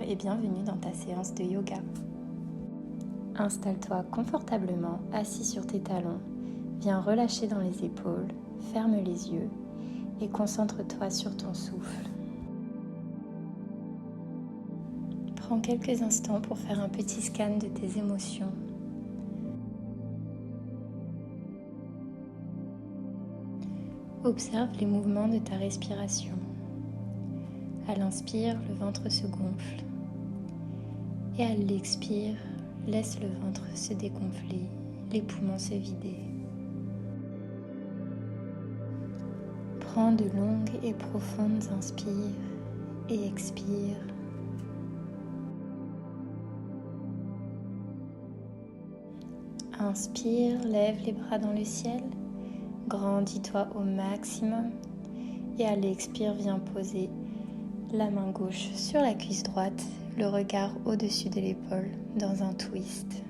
et bienvenue dans ta séance de yoga. Installe-toi confortablement, assis sur tes talons. Viens relâcher dans les épaules, ferme les yeux et concentre-toi sur ton souffle. Prends quelques instants pour faire un petit scan de tes émotions. Observe les mouvements de ta respiration. À l'inspire, le ventre se gonfle. Et à l'expire, laisse le ventre se dégonfler, les poumons se vider. Prends de longues et profondes inspires et expire. Inspire, lève les bras dans le ciel, grandis-toi au maximum et à l'expire, viens poser la main gauche sur la cuisse droite, le regard au-dessus de l'épaule dans un twist.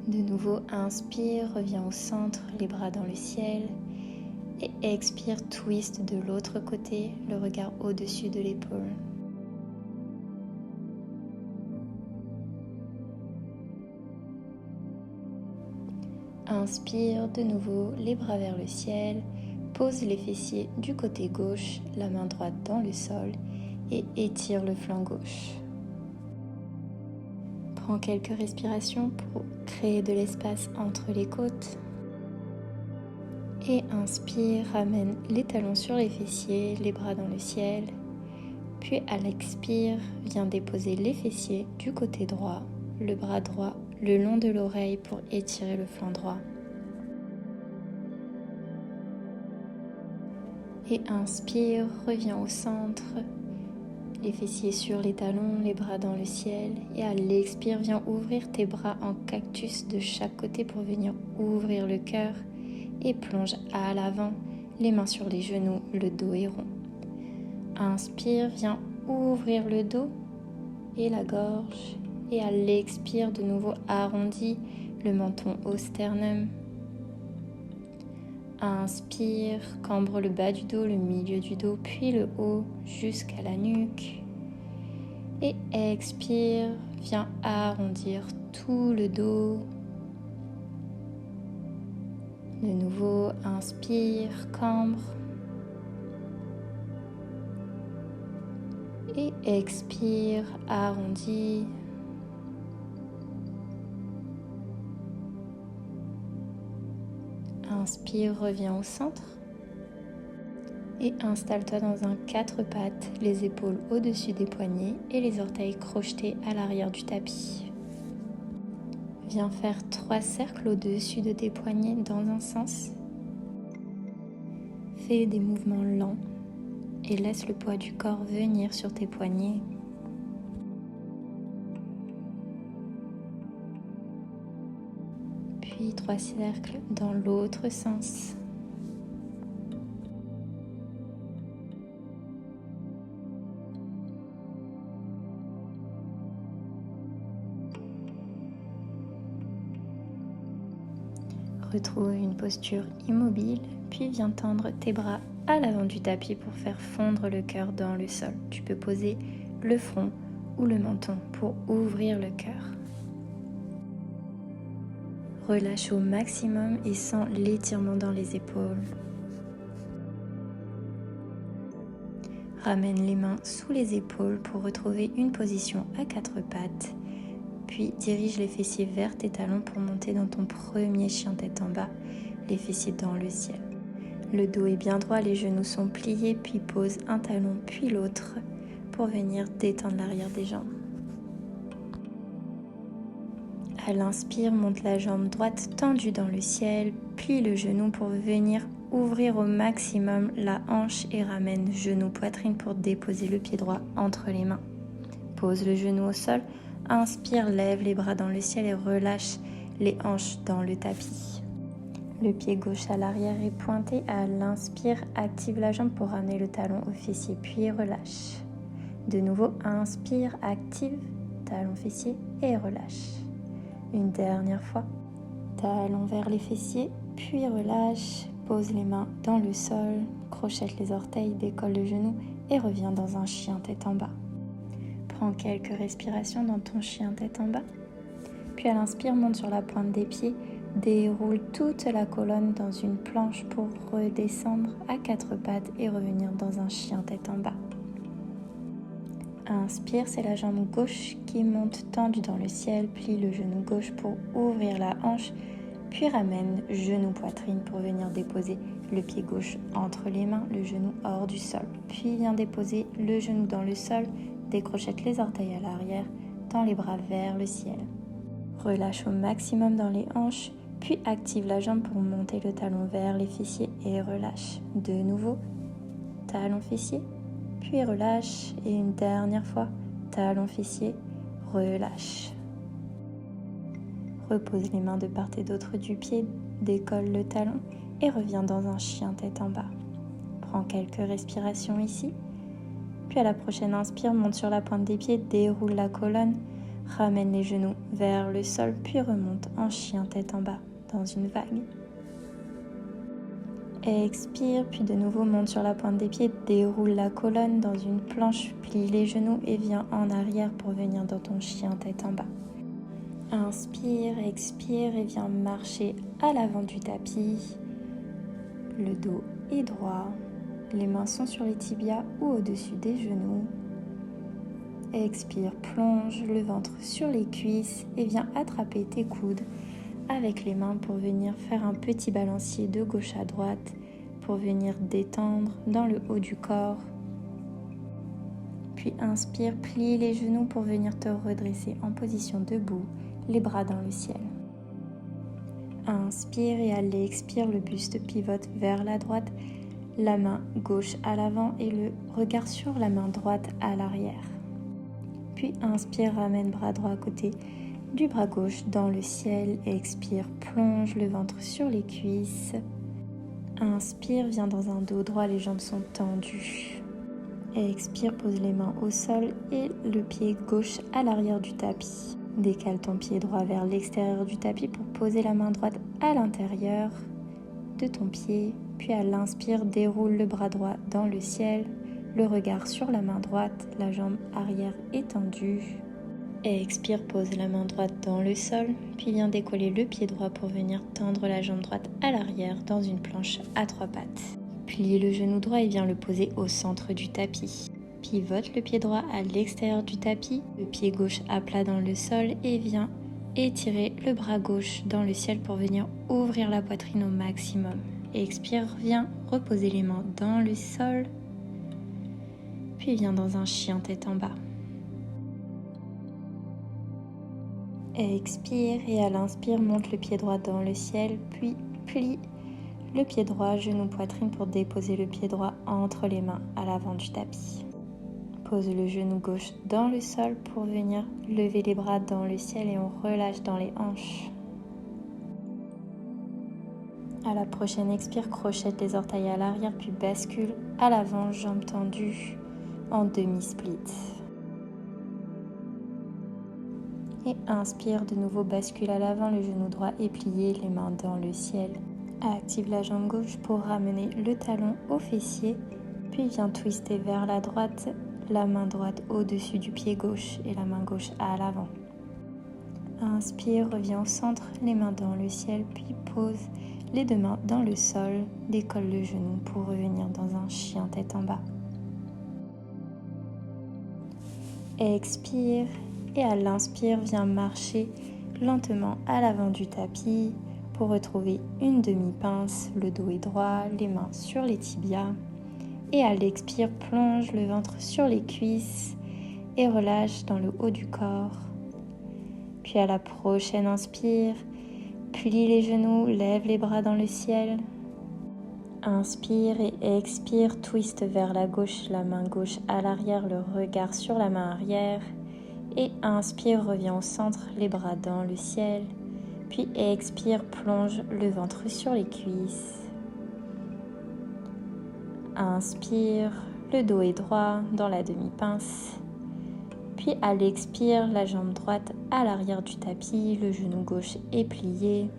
De nouveau, inspire, reviens au centre, les bras dans le ciel et expire, twist de l'autre côté, le regard au-dessus de l'épaule. Inspire, de nouveau, les bras vers le ciel. Pose les fessiers du côté gauche, la main droite dans le sol et étire le flanc gauche. Prends quelques respirations pour créer de l'espace entre les côtes. Et inspire, ramène les talons sur les fessiers, les bras dans le ciel. Puis à l'expire, viens déposer les fessiers du côté droit, le bras droit le long de l'oreille pour étirer le flanc droit. Et inspire, reviens au centre, les fessiers sur les talons, les bras dans le ciel. Et à l'expire, viens ouvrir tes bras en cactus de chaque côté pour venir ouvrir le cœur. Et plonge à l'avant, les mains sur les genoux, le dos est rond. Inspire, viens ouvrir le dos et la gorge. Et à l'expire, de nouveau arrondis le menton au sternum. Inspire, cambre le bas du dos, le milieu du dos, puis le haut jusqu'à la nuque. Et expire, viens arrondir tout le dos. De nouveau, inspire, cambre. Et expire, arrondis. Inspire, reviens au centre et installe-toi dans un 4 pattes, les épaules au-dessus des poignets et les orteils crochetés à l'arrière du tapis. Viens faire 3 cercles au-dessus de tes poignets dans un sens. Fais des mouvements lents et laisse le poids du corps venir sur tes poignets. Puis 3 cercles dans l'autre sens. Retrouve une posture immobile, puis viens tendre tes bras à l'avant du tapis pour faire fondre le cœur dans le sol. Tu peux poser le front ou le menton pour ouvrir le cœur. Relâche au maximum et sens l'étirement dans les épaules. Ramène les mains sous les épaules pour retrouver une position à 4 pattes. Puis dirige les fessiers vers tes talons pour monter dans ton premier chien tête en bas, les fessiers dans le ciel. Le dos est bien droit, les genoux sont pliés, puis pose un talon puis l'autre pour venir détendre l'arrière des jambes. À l'inspire, monte la jambe droite tendue dans le ciel, plie le genou pour venir ouvrir au maximum la hanche et ramène genou poitrine pour déposer le pied droit entre les mains. Pose le genou au sol, inspire, lève les bras dans le ciel et relâche les hanches dans le tapis. Le pied gauche à l'arrière est pointé. À l'inspire, active la jambe pour ramener le talon au fessier puis relâche. De nouveau, inspire, active, talon fessier et relâche. Une dernière fois, talon vers les fessiers, puis relâche, pose les mains dans le sol, crochette les orteils, décolle le genou et reviens dans un chien tête en bas. Prends quelques respirations dans ton chien tête en bas. Puis à l'inspire, monte sur la pointe des pieds, déroule toute la colonne dans une planche pour redescendre à 4 pattes et revenir dans un chien tête en bas. Inspire, c'est la jambe gauche qui monte tendue dans le ciel, plie le genou gauche pour ouvrir la hanche, puis ramène genou poitrine pour venir déposer le pied gauche entre les mains, le genou hors du sol. Puis viens déposer le genou dans le sol, décrochette les orteils à l'arrière, tends les bras vers le ciel. Relâche au maximum dans les hanches, puis active la jambe pour monter le talon vers les fessiers et relâche. De nouveau, talon fessier, puis relâche et une dernière fois, talon fessier, relâche. Repose les mains de part et d'autre du pied, décolle le talon et reviens dans un chien tête en bas. Prends quelques respirations ici, puis à la prochaine inspire, monte sur la pointe des pieds, déroule la colonne, ramène les genoux vers le sol, puis remonte en chien tête en bas dans une vague. Expire, puis de nouveau monte sur la pointe des pieds, déroule la colonne dans une planche, plie les genoux et viens en arrière pour venir dans ton chien tête en bas. Inspire, expire et viens marcher à l'avant du tapis. Le dos est droit, les mains sont sur les tibias ou au-dessus des genoux. Expire, plonge le ventre sur les cuisses et viens attraper tes coudes avec les mains pour venir faire un petit balancier de gauche à droite pour venir détendre dans le haut du corps. Puis inspire, plie les genoux pour venir te redresser en position debout, les bras dans le ciel. Inspire et à l'expire, le buste pivote vers la droite, la main gauche à l'avant et le regard sur la main droite à l'arrière. Puis inspire, ramène bras droit à côté du bras gauche dans le ciel. Expire, plonge le ventre sur les cuisses. Inspire, viens dans un dos droit, les jambes sont tendues. Expire, pose les mains au sol et le pied gauche à l'arrière du tapis. Décale ton pied droit vers l'extérieur du tapis pour poser la main droite à l'intérieur de ton pied. Puis à l'inspire, déroule le bras droit dans le ciel, le regard sur la main droite, la jambe arrière étendue. Expire, pose la main droite dans le sol, puis viens décoller le pied droit pour venir tendre la jambe droite à l'arrière dans une planche à 3 pattes. Plie le genou droit et viens le poser au centre du tapis. Pivote le pied droit à l'extérieur du tapis, le pied gauche à plat dans le sol et viens étirer le bras gauche dans le ciel pour venir ouvrir la poitrine au maximum. Expire, viens reposer les mains dans le sol, puis viens dans un chien tête en bas. Expire et à l'inspire, monte le pied droit dans le ciel, puis plie le pied droit, genou poitrine pour déposer le pied droit entre les mains à l'avant du tapis. Pose le genou gauche dans le sol pour venir lever les bras dans le ciel et on relâche dans les hanches. À la prochaine expire, crochette les orteils à l'arrière puis bascule à l'avant, jambes tendues en demi-split. Et inspire, de nouveau bascule à l'avant, le genou droit est plié, les mains dans le ciel. Active la jambe gauche pour ramener le talon au fessier, puis viens twister vers la droite, la main droite au-dessus du pied gauche et la main gauche à l'avant. Inspire, reviens au centre, les mains dans le ciel, puis pose les deux mains dans le sol, décolle le genou pour revenir dans un chien tête en bas. Expire. Et à l'inspire, viens marcher lentement à l'avant du tapis pour retrouver une demi-pince. Le dos est droit, les mains sur les tibias. Et à l'expire, plonge le ventre sur les cuisses et relâche dans le haut du corps. Puis à la prochaine inspire, plie les genoux, lève les bras dans le ciel. Inspire et expire, twist vers la gauche, la main gauche à l'arrière, le regard sur la main arrière. Et inspire, reviens au centre, les bras dans le ciel. Puis expire, plonge le ventre sur les cuisses. Inspire, le dos est droit dans la demi-pince. Puis à l'expire, la jambe droite à l'arrière du tapis, le genou gauche est plié.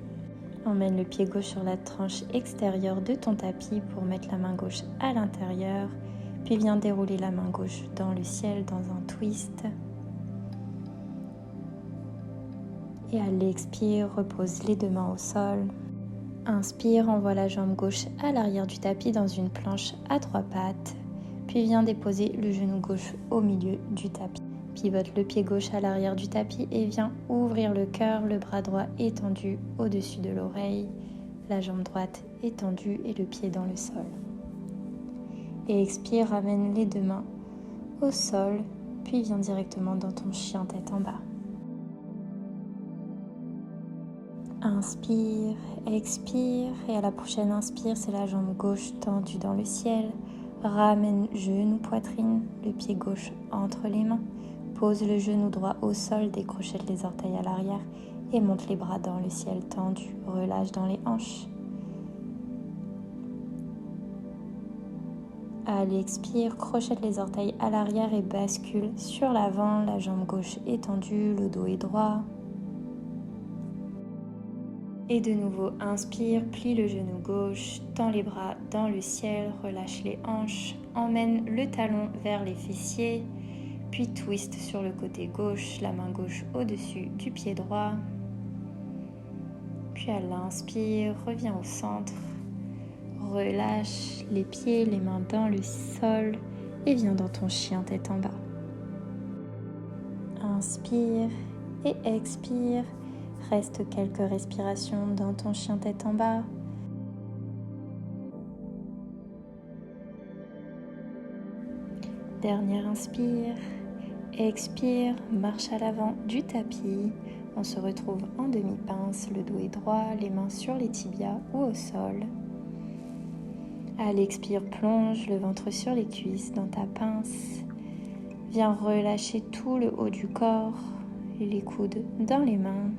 Emmène le pied gauche sur la tranche extérieure de ton tapis pour mettre la main gauche à l'intérieur. Puis viens dérouler la main gauche dans le ciel dans un twist. Et à l'expire, repose les deux mains au sol. Inspire, envoie la jambe gauche à l'arrière du tapis dans une planche à 3 pattes. Puis viens déposer le genou gauche au milieu du tapis. Pivote le pied gauche à l'arrière du tapis et viens ouvrir le cœur, le bras droit étendu au-dessus de l'oreille, la jambe droite étendue et le pied dans le sol. Et expire, ramène les deux mains au sol, puis viens directement dans ton chien tête en bas. Inspire, expire et à la prochaine inspire, c'est la jambe gauche tendue dans le ciel. Ramène genou, poitrine, le pied gauche entre les mains. Pose le genou droit au sol, décrochette les orteils à l'arrière et monte les bras dans le ciel tendu. Relâche dans les hanches. Allez, expire, crochette les orteils à l'arrière et bascule sur l'avant, la jambe gauche étendue, le dos est droit. Et de nouveau, inspire, plie le genou gauche, tends les bras dans le ciel, relâche les hanches, emmène le talon vers les fessiers, puis twist sur le côté gauche, la main gauche au-dessus du pied droit. Puis à l'inspire, reviens au centre. Relâche les pieds, les mains dans le sol et viens dans ton chien tête en bas. Inspire et expire. Reste quelques respirations dans ton chien tête en bas. Dernière inspire. Expire, marche à l'avant du tapis. On se retrouve en demi-pince, le dos est droit, les mains sur les tibias ou au sol. À l'expire, plonge le ventre sur les cuisses dans ta pince. Viens relâcher tout le haut du corps et les coudes dans les mains.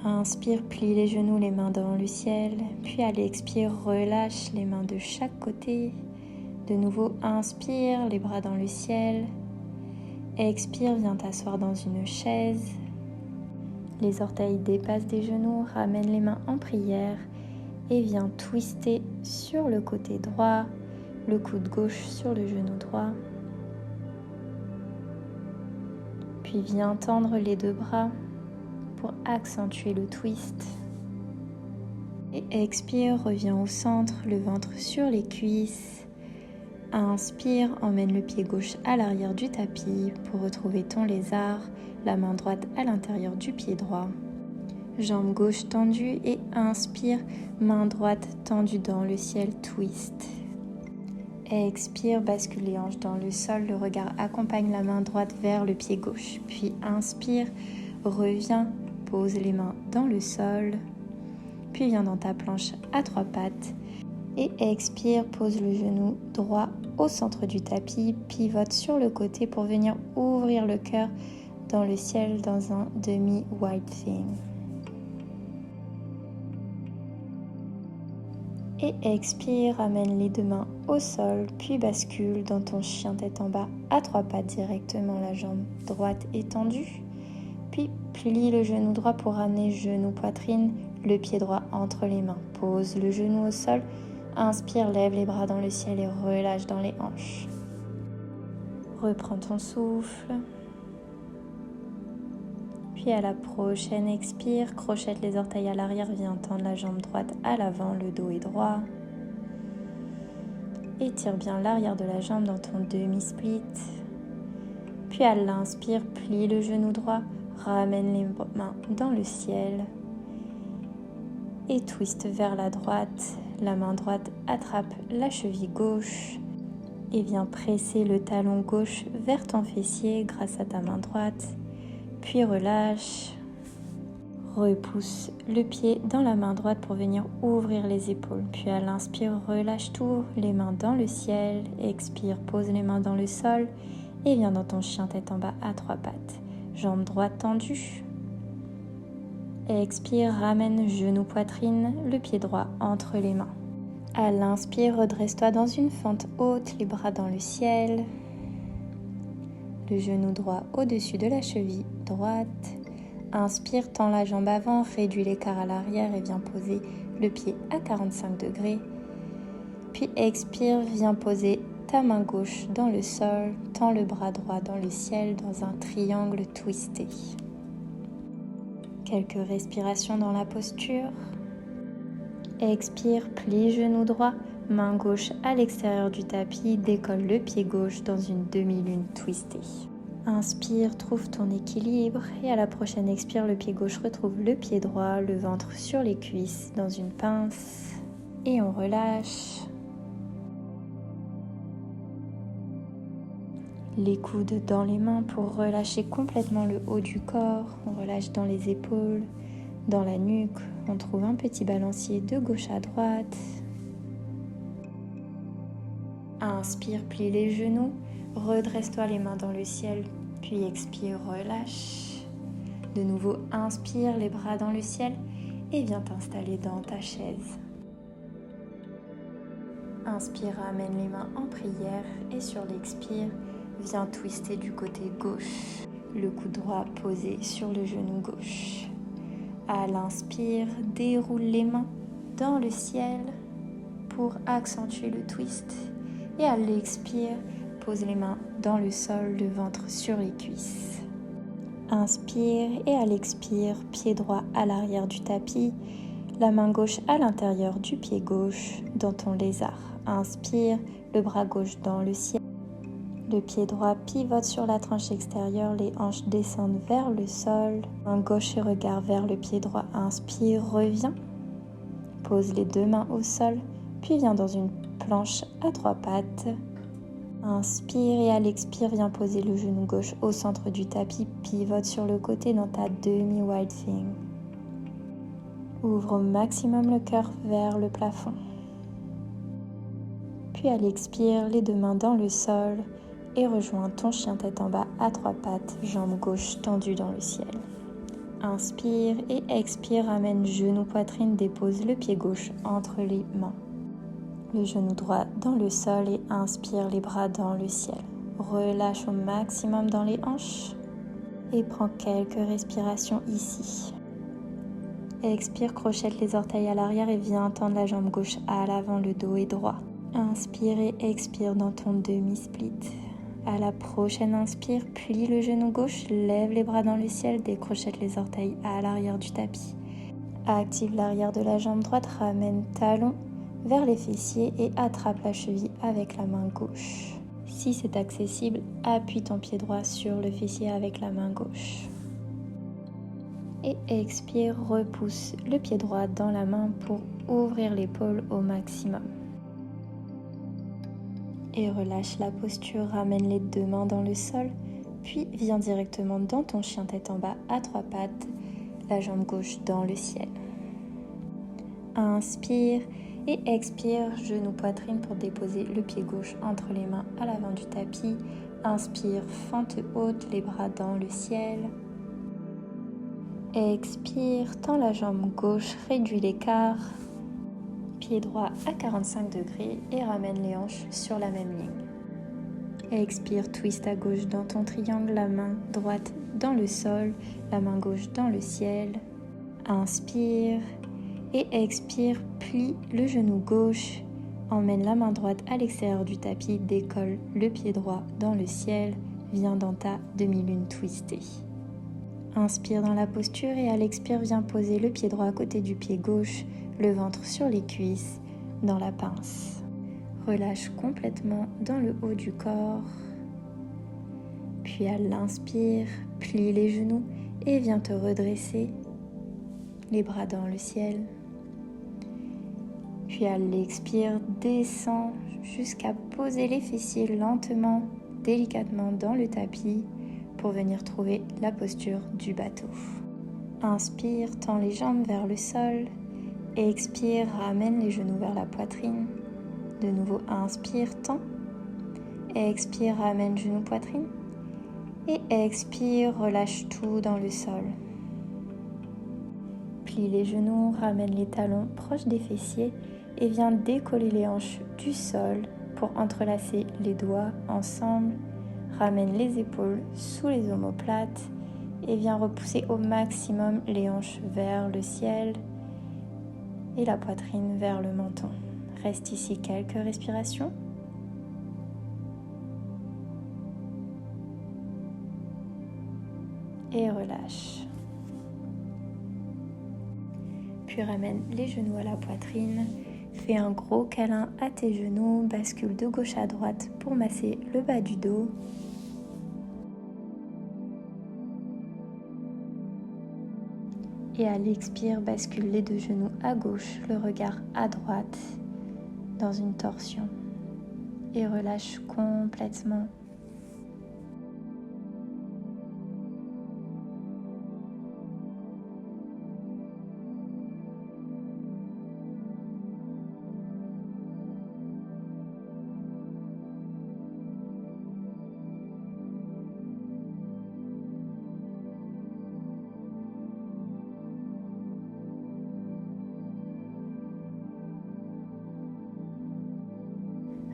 Inspire, plie les genoux, les mains dans le ciel. Puis à l'expire, relâche les mains de chaque côté. De nouveau, inspire, les bras dans le ciel. Expire, viens t'asseoir dans une chaise. Les orteils dépassent des genoux, ramène les mains en prière et viens twister sur le côté droit, le coude gauche sur le genou droit. Puis viens tendre les deux bras pour accentuer le twist. Et expire, reviens au centre, le ventre sur les cuisses. Inspire, emmène le pied gauche à l'arrière du tapis pour retrouver ton lézard, la main droite à l'intérieur du pied droit. Jambe gauche tendue et inspire, main droite tendue dans le ciel, twist. Expire, bascule les hanches dans le sol, le regard accompagne la main droite vers le pied gauche. Puis inspire, reviens, pose les mains dans le sol, puis viens dans ta planche à 3 pattes. Et expire, pose le genou droit au centre du tapis, pivote sur le côté pour venir ouvrir le cœur dans le ciel dans un demi-wide thing. Et expire, amène les deux mains au sol, puis bascule dans ton chien tête en bas à 3 pattes directement, la jambe droite étendue. Puis plie le genou droit pour ramener genou poitrine, le pied droit entre les mains. Pose le genou au sol. Inspire, lève les bras dans le ciel et relâche dans les hanches. Reprends ton souffle. Puis à la prochaine expire, crochette les orteils à l'arrière, viens tendre la jambe droite à l'avant, le dos est droit. Étire bien l'arrière de la jambe dans ton demi-split. Puis à l'inspire, plie le genou droit, ramène les mains dans le ciel et twist vers la droite. La main droite attrape la cheville gauche et viens presser le talon gauche vers ton fessier grâce à ta main droite. Puis relâche. Repousse le pied dans la main droite pour venir ouvrir les épaules. Puis à l'inspire, relâche tout, les mains dans le ciel. Expire, pose les mains dans le sol et viens dans ton chien tête en bas à 3 pattes. Jambe droite tendue. Expire, ramène genou poitrine, le pied droit entre les mains. À l'inspire, redresse-toi dans une fente haute, les bras dans le ciel. Le genou droit au-dessus de la cheville droite. Inspire, tends la jambe avant, réduis l'écart à l'arrière et viens poser le pied à 45 degrés. Puis expire, viens poser ta main gauche dans le sol, tends le bras droit dans le ciel dans un triangle twisté. Quelques respirations dans la posture. Expire, plie genou droit, main gauche à l'extérieur du tapis, décolle le pied gauche dans une demi-lune twistée. Inspire, trouve ton équilibre et à la prochaine expire, le pied gauche retrouve le pied droit, le ventre sur les cuisses dans une pince et on relâche. Les coudes dans les mains pour relâcher complètement le haut du corps. On relâche dans les épaules, dans la nuque. On trouve un petit balancier de gauche à droite. Inspire, plie les genoux. Redresse-toi les mains dans le ciel. Puis expire, relâche. De nouveau, inspire, les bras dans le ciel. Et viens t'installer dans ta chaise. Inspire, amène les mains en prière. Et sur l'expire, viens twister du côté gauche, le coude droit posé sur le genou gauche. À l'inspire, déroule les mains dans le ciel pour accentuer le twist. Et à l'expire, pose les mains dans le sol, le ventre sur les cuisses. Inspire et à l'expire, pied droit à l'arrière du tapis, la main gauche à l'intérieur du pied gauche dans ton lézard. Inspire, le bras gauche dans le ciel. Le pied droit pivote sur la tranche extérieure, les hanches descendent vers le sol. Main gauche et regard vers le pied droit. Inspire, reviens. Pose les deux mains au sol, puis viens dans une planche à trois pattes. Inspire et à l'expire, viens poser le genou gauche au centre du tapis. Pivote sur le côté dans ta demi-wide thing. Ouvre au maximum le cœur vers le plafond. Puis à l'expire, les deux mains dans le sol. Et rejoins ton chien tête en bas à trois pattes, jambe gauche tendue dans le ciel. Inspire et expire, ramène genou poitrine, dépose le pied gauche entre les mains. Le genou droit dans le sol et inspire les bras dans le ciel. Relâche au maximum dans les hanches et prends quelques respirations ici. Expire, crochette les orteils à l'arrière et viens tendre la jambe gauche à l'avant, le dos est droit. Inspire et expire dans ton demi-split. À la prochaine inspire, plie le genou gauche, lève les bras dans le ciel, décrochette les orteils à l'arrière du tapis. Active l'arrière de la jambe droite, ramène talon vers les fessiers et attrape la cheville avec la main gauche. Si c'est accessible, appuie ton pied droit sur le fessier avec la main gauche. Et expire, repousse le pied droit dans la main pour ouvrir l'épaule au maximum. Et relâche la posture, ramène les deux mains dans le sol, puis viens directement dans ton chien tête en bas à trois pattes, la jambe gauche dans le ciel. Inspire et expire, genou poitrine pour déposer le pied gauche entre les mains à l'avant du tapis. Inspire, fente haute, les bras dans le ciel. Expire, tends la jambe gauche, réduis l'écart. Pied droit à 45 degrés et ramène les hanches sur la même ligne. Expire, twist à gauche dans ton triangle, la main droite dans le sol, la main gauche dans le ciel. Inspire et expire, plie le genou gauche, emmène la main droite à l'extérieur du tapis, décolle le pied droit dans le ciel, viens dans ta demi-lune twistée. Inspire dans la posture et à l'expire, viens poser le pied droit à côté du pied gauche, le ventre sur les cuisses, dans la pince. Relâche complètement dans le haut du corps. Puis à l'inspire, plie les genoux et viens te redresser, les bras dans le ciel. Puis à l'expire, descends jusqu'à poser les fessiers lentement, délicatement dans le tapis pour venir trouver la posture du bateau. Inspire, tends les jambes vers le sol. Expire, ramène les genoux vers la poitrine. De nouveau, inspire, tends. Expire, ramène genoux, poitrine. Et expire, relâche tout dans le sol. Plie les genoux, ramène les talons proches des fessiers et viens décoller les hanches du sol pour entrelacer les doigts ensemble. Ramène les épaules sous les omoplates et viens repousser au maximum les hanches vers le ciel. et la poitrine vers le menton. Reste ici quelques respirations. Et relâche. Puis ramène les genoux à la poitrine. Fais un gros câlin à tes genoux. Bascule de gauche à droite pour masser le bas du dos. Et à l'expire, bascule les deux genoux à gauche, le regard à droite dans une torsion. Et relâche complètement.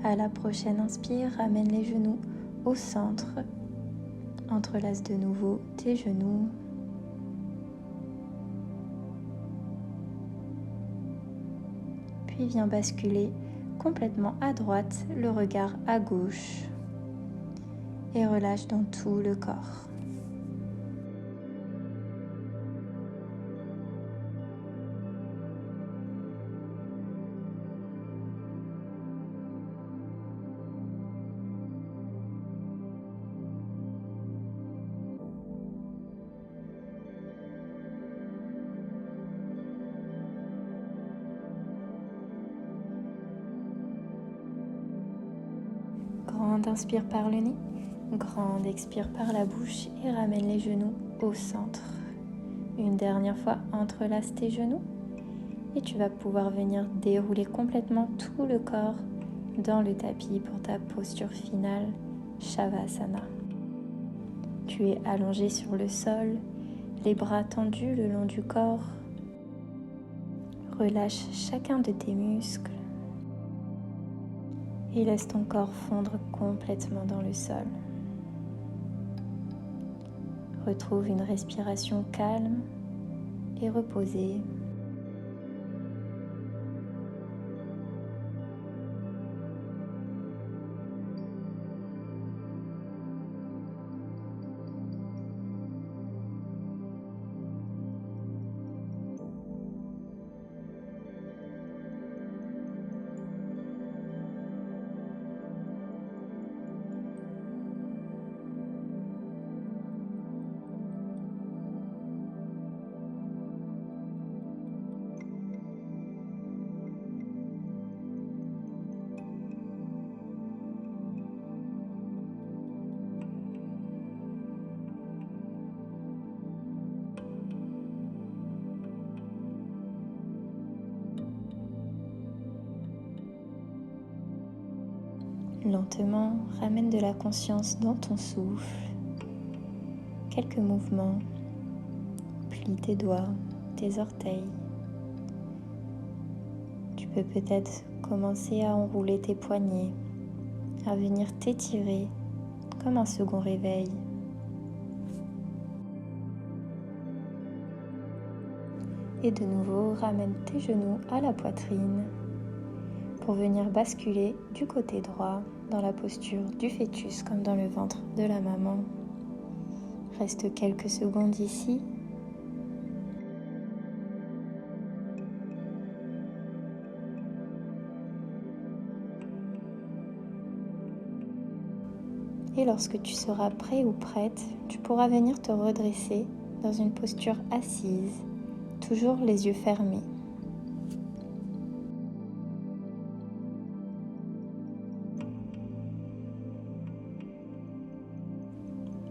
À la prochaine inspire, ramène les genoux au centre. Entrelace de nouveau tes genoux. Puis viens basculer complètement à droite, le regard à gauche. Et relâche dans tout le corps. Grande inspire par le nez, grande expire par la bouche et ramène les genoux au centre. Une dernière fois, entrelace tes genoux et tu vas pouvoir venir dérouler complètement tout le corps dans le tapis pour ta posture finale, Shavasana. Tu es allongé sur le sol, les bras tendus le long du corps. Relâche chacun de tes muscles. Et laisse ton corps fondre complètement dans le sol. Retrouve une respiration calme et reposée. Lentement, ramène de la conscience dans ton souffle. Quelques mouvements. Plie tes doigts, tes orteils. Tu peux peut-être commencer à enrouler tes poignets, à venir t'étirer comme un second réveil. Et de nouveau, ramène tes genoux à la poitrine pour venir basculer du côté droit dans la posture du fœtus comme dans le ventre de la maman. Reste quelques secondes ici. Et lorsque tu seras prêt ou prête, tu pourras venir te redresser dans une posture assise, toujours les yeux fermés.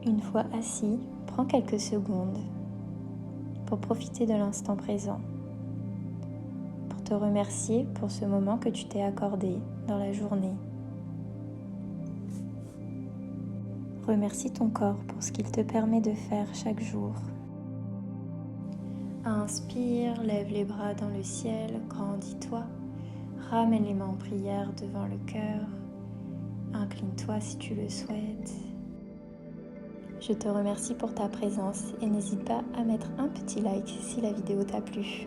Une fois assis, prends quelques secondes pour profiter de l'instant présent, pour te remercier pour ce moment que tu t'es accordé dans la journée. Remercie ton corps pour ce qu'il te permet de faire chaque jour. Inspire, lève les bras dans le ciel, grandis-toi, ramène les mains en prière devant le cœur, incline-toi si tu le souhaites. Je te remercie pour ta présence et n'hésite pas à mettre un petit like si la vidéo t'a plu.